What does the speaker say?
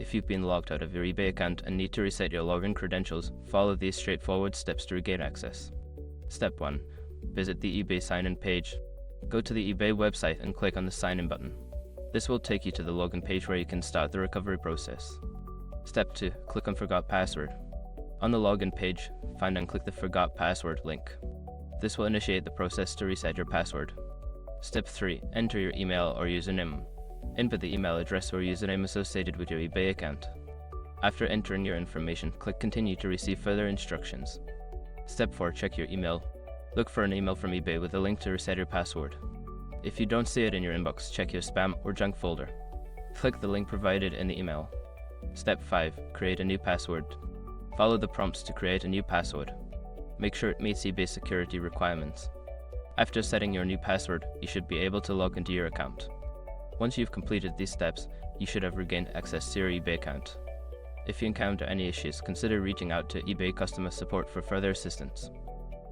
If you've been logged out of your eBay account and need to reset your login credentials, follow these straightforward steps to regain access. Step 1. Visit the eBay sign-in page. Go to the eBay website and click on the sign-in button. This will take you to the login page where you can start the recovery process. Step 2. Click on Forgot Password. On the login page, find and click the Forgot Password link. This will initiate the process to reset your password. Step 3. Enter your email or username. Input the email address or username associated with your eBay account. After entering your information, click Continue to receive further instructions. Step 4. Check your email. Look for an email from eBay with a link to reset your password. If you don't see it in your inbox, check your spam or junk folder. Click the link provided in the email. Step 5. Create a new password. Follow the prompts to create a new password. Make sure it meets eBay security requirements. After setting your new password, you should be able to log into your account. Once you've completed these steps, you should have regained access to your eBay account. If you encounter any issues, consider reaching out to eBay customer support for further assistance.